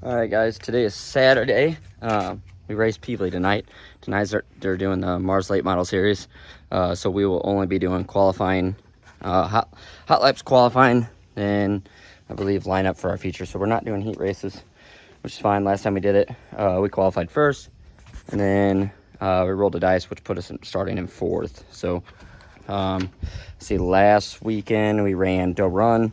All right, guys, today is Saturday. We race Peevely tonight. Tonight's they're doing the Mars Late Model Series, so we will only be doing qualifying, hot laps qualifying, and I believe lineup for our feature. So we're not doing heat races, which is fine. Last time we did it, we qualified first, and then we rolled the dice, which put us starting in fourth. So, see, last weekend we ran Doe Run,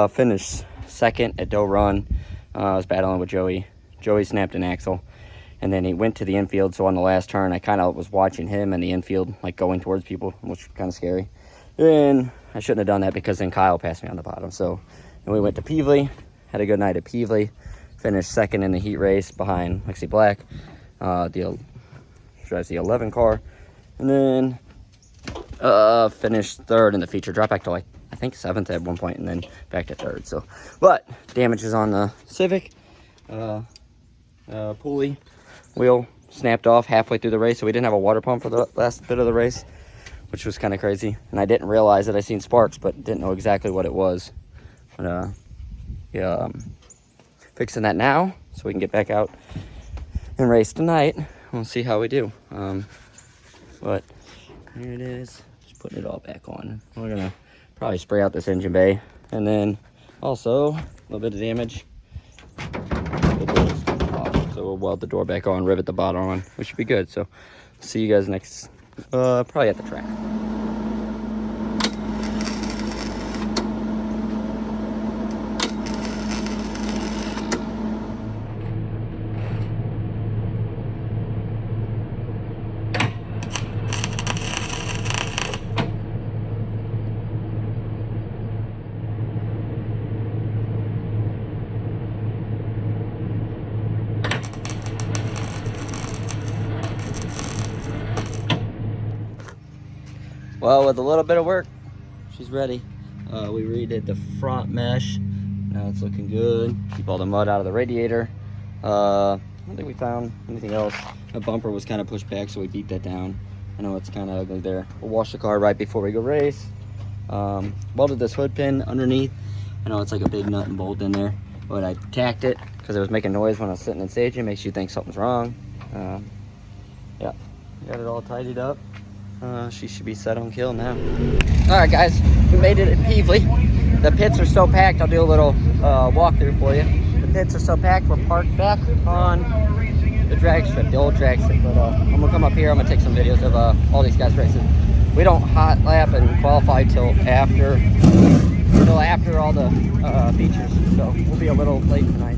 finished second at Doe Run. I was battling with Joey. Joey snapped an axle, and then he went to the infield. So on the last turn, I kind of was watching him in the infield, like going towards people, which was kind of scary. And I shouldn't have done that because then Kyle passed me on the bottom. So then we went to Peevely, had a good night at Peevely, finished second in the heat race behind Lexi Black, drives the 11 car, and then finished third in the feature. Dropped back to like I think seventh at one point, and then back to third. So, but damage is on the Civic. Pulley wheel snapped off halfway through the race, so we didn't have a water pump for the last bit of the race, which was kind of crazy. And I didn't realize that I seen sparks, but didn't know exactly what it was. But yeah, fixing that now so we can get back out and race tonight. We'll see how we do. But here it is. Just putting it all back on. We're gonna probably spray out this engine bay, and then also a little bit of damage. So we'll weld the door back on, rivet the bottom on. We should be good. So see you guys next, probably at the track. Well, with a little bit of work, she's ready. We redid the front mesh. Now it's looking good. Keep all the mud out of the radiator. I don't think we found anything else. The bumper was kind of pushed back, so we beat that down. I know it's kind of ugly there. We'll wash the car right before we go race. Welded this hood pin underneath. I know it's like a big nut and bolt in there, but I tacked it because it was making noise when I was sitting in stage. It makes you think something's wrong. Yeah, got it all tidied up. She should be set on kill now. All right, guys, we made it at Peevely. The pits are so packed. I'll do a little walkthrough for you. The pits are so packed. We're parked back on the drag strip, the old drag strip. But I'm gonna come up here. I'm gonna take some videos of all these guys racing. We don't hot lap and qualify till after all the features. So we'll be a little late tonight.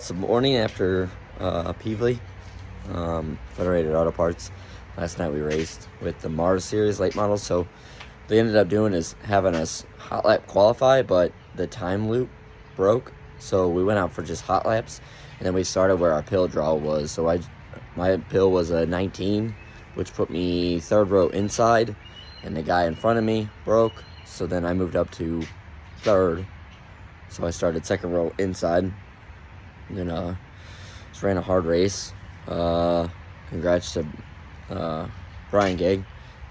it's the morning after Peevely, Federated Auto Parts. Last night we raced with the Mars Series late models, so they ended up doing is having us hot lap qualify, but the time loop broke, so we went out for just hot laps, and then we started where our pill draw was. So my pill was a 19, which put me third row inside, and the guy in front of me broke, so then I moved up to third. So I started second row inside, and then just ran a hard race. Congrats to Brian Gigg.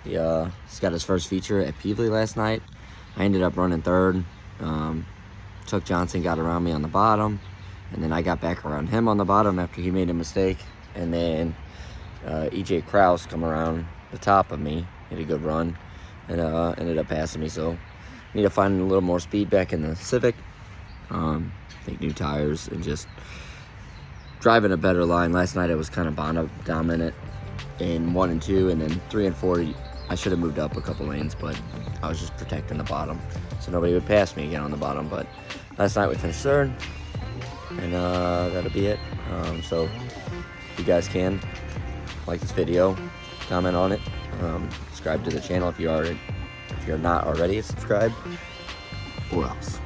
He's got his first feature at Peevely last night. I ended up running third. Chuck Johnson got around me on the bottom, and then I got back around him on the bottom after he made a mistake. And then EJ Kraus come around the top of me, hit a good run, and ended up passing me. So need to find a little more speed back in the Civic. I think new tires and just driving a better line. Last night I was kind of dominant in 1 and 2, and then 3 and 4 I should have moved up a couple lanes, but I was just protecting the bottom so nobody would pass me again on the bottom. But last night we finished third, and that'll be it. So if you guys can like this video, comment on it, subscribe to the channel if you're not already subscribed, or else.